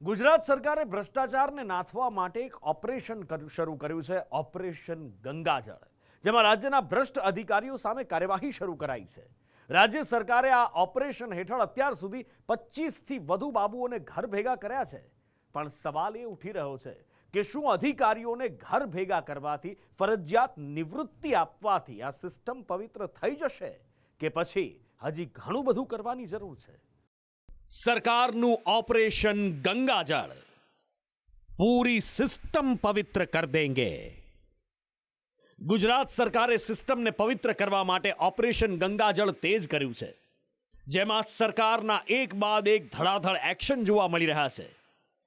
ગુજરાત સરકારે ભ્રષ્ટાચારને નાથવા માટે એક ઓપરેશન શરૂ કર્યું છે, ઓપરેશન ગંગાજળ, જેમાં રાજ્યના ભ્રષ્ટ અધિકારીઓ સામે કાર્યવાહી શરૂ કરાઈ છે। રાજ્ય સરકારે આ ઓપરેશન હેઠળ અત્યાર સુધી 25થી વધુ બાબુઓને ઘર ભેગા કર્યા છે। પણ સવાલ એ ઉઠી રહ્યો છે કે શું અધિકારીઓને ઘર ભેગા કરવાથી, ફરજિયાત નિવૃત્તિ આપવાથી આ સિસ્ટમ પવિત્ર થઈ જશે કે પછી હજી ઘણું બધું કરવાની જરૂર છે? સરકારનું ઓપરેશન ગંગાજળ પૂરી સિસ્ટમ પવિત્ર કર દેંગે। ગુજરાત સરકારે સિસ્ટમને પવિત્ર કરવા માટે ઓપરેશન ગંગાજળ તેજ કર્યું છે, જેમાં સરકારના એક બાદ એક ધડાધડ એક્શન જોવા મળી રહ્યા છે।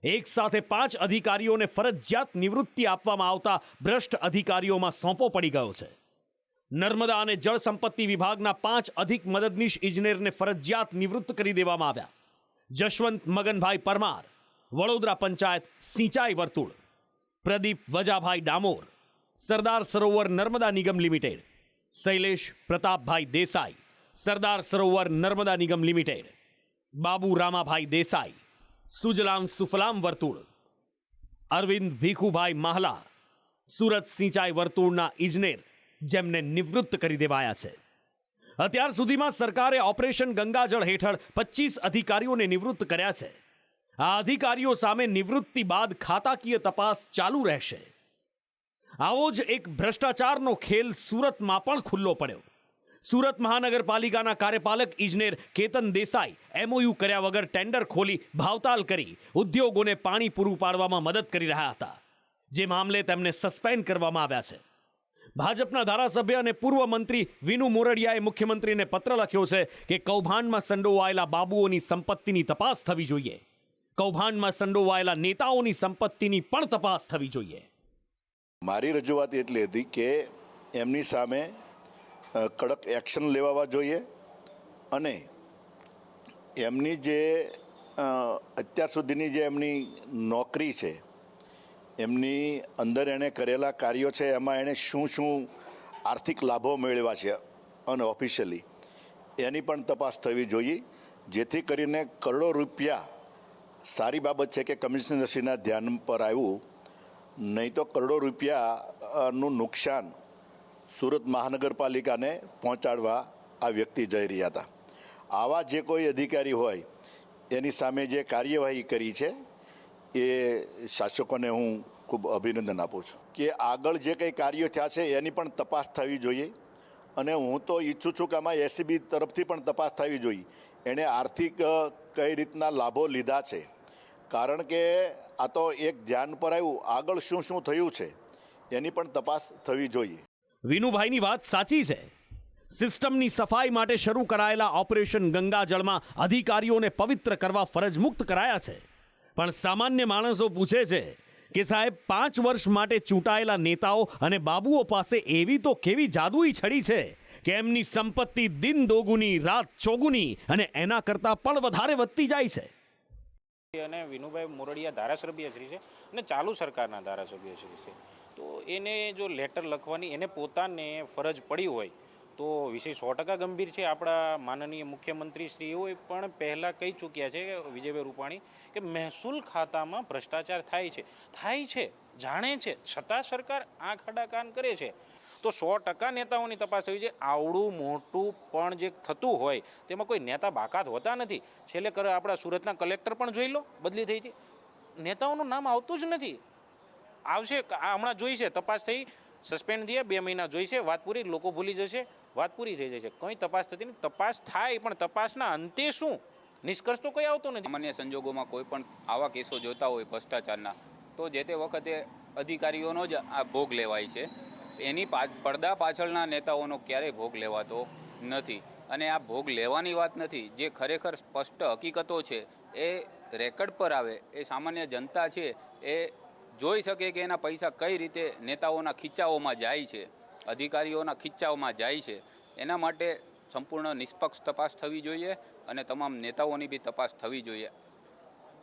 એક સાથે 5 અધિકારીઓને ફરજિયાત નિવૃત્તિ આપવામાં આવતા ભ્રષ્ટ અધિકારીઓમાં સોંપો પડી ગયો છે। નર્મદા અને જળ સંપત્તિ વિભાગના 5 અધિક મદદનીશ ઇજનેરને ફરજિયાત નિવૃત્ત કરી દેવામાં આવ્યા। જશવંત મગનભાઈ પરમાર, વડોદરા પંચાયત સિંચાઈ વર્તુળ; પ્રદીપ વજાભાઈ ડામોર, સરદાર સરોવર નર્મદા નિગમ લિમિટેડ; શૈલેષ પ્રતાપભાઈ દેસાઈ, સરદાર સરોવર નર્મદા નિગમ લિમિટેડ; બાબુ રામાભાઈ દેસાઈ, સુજલામ સુફલામ વર્તુળ; અરવિંદ ભીખુભાઈ માહલા, સુરત સિંચાઈ વર્તુળના ઇજનેર, જેમને નિવૃત્ત કરી દેવાયા છે। અત્યાર સુધીમાં સરકારે ઓપરેશન ગંગાજળ હેઠળ 25 અધિકારીઓને નિવૃત્ત કર્યા છે। આ અધિકારીઓ સામે નિવૃત્તિ બાદ ખાતાકીય તપાસ ચાલુ રહેશે। આવો જ એક ભ્રષ્ટાચારનો ખેલ સુરતમાં પણ ખુલ્લો પડ્યો। સુરત મહાનગરપાલિકાના કાર્યપાલક ઇજનેર કેતન દેસાઈ MOU કર્યા વગર ટેન્ડર ખોલી ભાવતાલ કરી ઉદ્યોગોને પાણી પૂરું પાડવામાં મદદ કરી રહ્યા હતા, જે મામલે તેમને સસ્પેન્ડ કરવામાં આવ્યા છે। ભાજપના ધારાસભ્ય અને પૂર્વ મંત્રી વિનુ મોરડિયાએ મુખ્યમંત્રીને પત્ર લખ્યો છે કે કૌભાંડમાં સંડોવાયેલા બાબુઓની સંપત્તિની તપાસ થવી જોઈએ। કૌભાંડમાં સંડોવાયેલા નેતાઓની સંપત્તિની પણ તપાસ થવી જોઈએ। મારી રજૂઆત એટલી હતી કે એમની સામે કડક એક્શન લેવા જોઈએ અને એમની જે અત્યાર સુધીની જે એમની નોકરી છે, એમની અંદર એણે કરેલા કાર્યો છે, એમાં એણે શું શું આર્થિક લાભો મેળવ્યા છે અનઓફિશિયલી, એની પણ તપાસ થવી જોઈએ, જેથી કરીને કરોડો રૂપિયા સારી બાબત છે કે કમિશનરશ્રીના ધ્યાન પર આવ્યું, નહીં તો કરોડો રૂપિયાનું નુકસાન સુરત મહાનગરપાલિકાને પહોંચાડવા આ વ્યક્તિ જઈ રહ્યા હતા। આવા જે કોઈ અધિકારી હોય એની સામે જે કાર્યવાહી કરી છે એ શાસકોને હું ખૂબ અભિનંદન આપું છું કે આગળ જે કંઈ કાર્યો થયા છે એની પણ તપાસ થવી જોઈએ। અને હું તો ઈચ્છું છું કે આમાં SCB તરફથી પણ તપાસ થવી જોઈએ, એણે આર્થિક કઈ રીતના લાભો લીધા છે, કારણ કે આ તો એક ધ્યાન પર આવ્યું, આગળ શું શું થયું છે એની પણ તપાસ થવી જોઈએ। વિનુભાઈની વાત સાચી છે। સિસ્ટમની સફાઈ માટે શરૂ કરાયેલા ઓપરેશન ગંગાજળમાં અધિકારીઓને પવિત્ર કરવા ફરજમુક્ત કરાયા છે, પણ સામાન્ય માણસો પૂછે છે કે સાહેબ, 5 વર્ષ માટે ચૂંટાયેલા નેતાઓ અને બાબુઓ પાસે એવી તો કેવી જાદુઈ છડી છે કે એમની સંપત્તિ દિન દોગુની રાત ચોગુની અને એના કરતાં પણ વધારે વધતી જાય છે। અને વિનુભાઈ મોરડિયા ધારાસભ્ય શ્રી છે અને ચાલુ સરકારના ધારાસભ્ય શ્રી છે, તો એને જો લેટર લખવાની એને પોતાને ફરજ પડી હોય તો વિષય 100% ગંભીર છે। આપણા માનનીય મુખ્યમંત્રીશ્રીઓ પણ પહેલાં કહી ચૂક્યા છે વિજયભાઈ રૂપાણી કે મહેસૂલ ખાતામાં ભ્રષ્ટાચાર થાય છે, જાણે છે, છતાં સરકાર આંખ આડા કાન કરે છે। તો 100% નેતાઓની તપાસ થવી જોઈએ। આવડું મોટું પણ જે થતું હોય તેમાં કોઈ નેતા બાકાત હોતા નથી। છેલ્લે આપણા સુરતના કલેક્ટર પણ જોઈ લો, બદલી થઈ છે, નેતાઓનું નામ આવતું જ નથી। આવશે, હમણાં જોઈ છે, તપાસ થઈ, સસ્પેન્ડ થયા, 2 મહિના જોઈ છે, વાત પૂરી, લોકો ભૂલી જશે, વાત પૂરી થઈ જશે, કોઈ તપાસ થતી નહીં। તપાસ થાય પણ તપાસના અંતે શું નિષ્કર્ષ તો કોઈ આવતો નથી। સામાન્ય સંજોગોમાં કોઈ પણ આવા કેસો જોતા હોય ભ્રષ્ટાચારના, તો જે તે વખતે અધિકારીઓનો જ આ ભોગ લેવાય છે, એની પડદા પાછળના નેતાઓનો ક્યારેય ભોગ લેવાતો નથી। અને આ ભોગ લેવાની વાત નથી, જે ખરેખર સ્પષ્ટ હકીકતો છે એ રેકર્ડ પર આવે, એ સામાન્ય જનતા છે એ જોઈ શકે કે એના પૈસા કઈ રીતે નેતાઓના ખીચાઓમાં જાય છે, અધિકારીઓના ખીચાઓમાં જાય છે। એના માટે સંપૂર્ણ નિષ્પક્ષ તપાસ થવી જોઈએ અને તમામ નેતાઓની બી તપાસ થવી જોઈએ।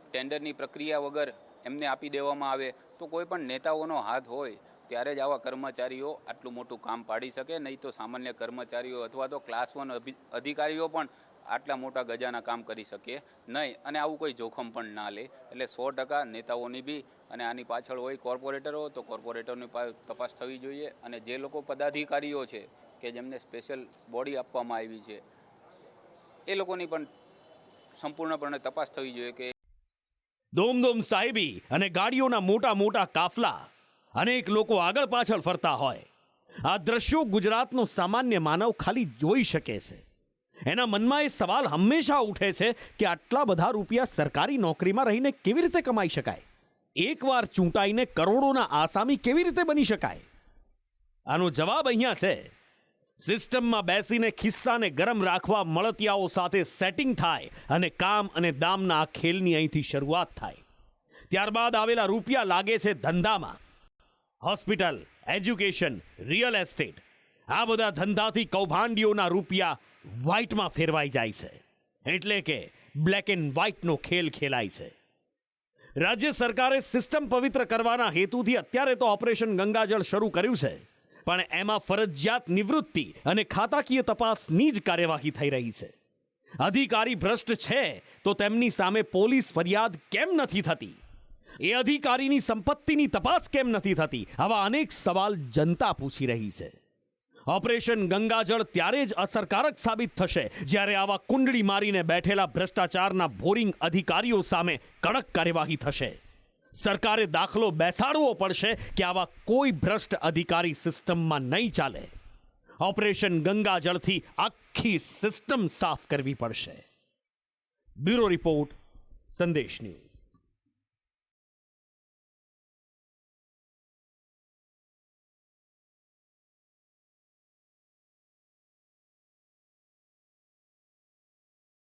ટેન્ડરની પ્રક્રિયા વગર એમને આપી દેવામાં આવે તો કોઈ પણ નેતાઓનો હાથ હોય ત્યારે જ આવા કર્મચારીઓ આટલું મોટું કામ પાડી શકે, નહીં તો સામાન્ય કર્મચારીઓ અથવા તો ક્લાસ 1 અધિકારીઓ પણ આટલા મોટા ગજાના કામ કરી શકીએ નહીં અને આવું કોઈ જોખમ પણ ના લે. એટલે 100% નેતાઓની બી અને આની પાછળ હોય કોર્પોરેટરો તો કોર્પોરેટરની તપાસ થવી જોઈએ અને જે લોકો પદાધિકારીઓ છે કે જેમને સ્પેશિયલ બોડી આપવામાં આવી છે એ લોકોની પણ સંપૂર્ણપણે તપાસ થવી જોઈએ કે દોમદોમ સાહેબી અને ગાડીઓના મોટા મોટા કાફલા, અનેક લોકો આગળ પાછળ ફરતા હોય, આ દ્રશ્યો ગુજરાતનો સામાન્ય માનવ ખાલી જોઈ શકે છે. એના મનમાં એ સવાલ હંમેશા ઉઠે છે કે આટલા બધા રૂપિયા સરકારી નોકરીમાં રહીને કેવી રીતે કમાઈ શકાય? એકવાર ચૂંટાઈને કરોડોના આસામી કેવી રીતે બની શકાય? આનો જવાબ અહીંયા છે. સિસ્ટમમાં બેસીને ખિસ્સાને ગરમ રાખવા મળતિયાઓ સાથે સેટિંગ થાય અને કામ અને દામના આ ખેલની અહીંથી શરૂઆત થાય. ત્યારબાદ આવેલા રૂપિયા લાગે છે ધંધામાં. હોસ્પિટલ, એજ્યુકેશન, રિયલ એસ્ટેટ, આ બધા ધંધાથી કૌભાંડીઓના રૂપિયા વ્હાઇટમાં ફેરવાઈ જાય છે. એટલે કે બ્લેક એન્ડ વ્હાઇટનો ખેલ ખેલાય છે. રાજ્ય સરકારે સિસ્ટમ પવિત્ર કરવાના હેતુથી અત્યારે તો ઓપરેશન ગંગાજળ શરૂ કર્યું છે, પણ એમાં ફરજિયાત નિવૃત્તિ અને ખાતાકીય તપાસની જ કાર્યવાહી થઈ રહી છે. અધિકારી ભ્રષ્ટ છે તો તેમની સામે પોલીસ ફરિયાદ કેમ નથી થતી? એ અધિકારીની સંપત્તિની તપાસ કેમ નથી થતી? આવા અનેક સવાલ જનતા પૂછી રહી છે. ઓપરેશન ગંગાજળ ત્યારે જ અસરકારક સાબિત થશે જ્યારે આવા કુંડળી મારીને બેઠેલા ભ્રષ્ટાચારના બોરિંગ અધિકારીઓ સામે કડક કાર્યવાહી થશે. સરકારે દાખલો બેસાડવો પડશે કે આવા કોઈ ભ્રષ્ટ અધિકારી સિસ્ટમમાં નહીં ચાલે. ઓપરેશન ગંગાજળથી આખી સિસ્ટમ સાફ કરવી પડશે. બ્યુરો રિપોર્ટ, સંદેશ ન્યૂઝ.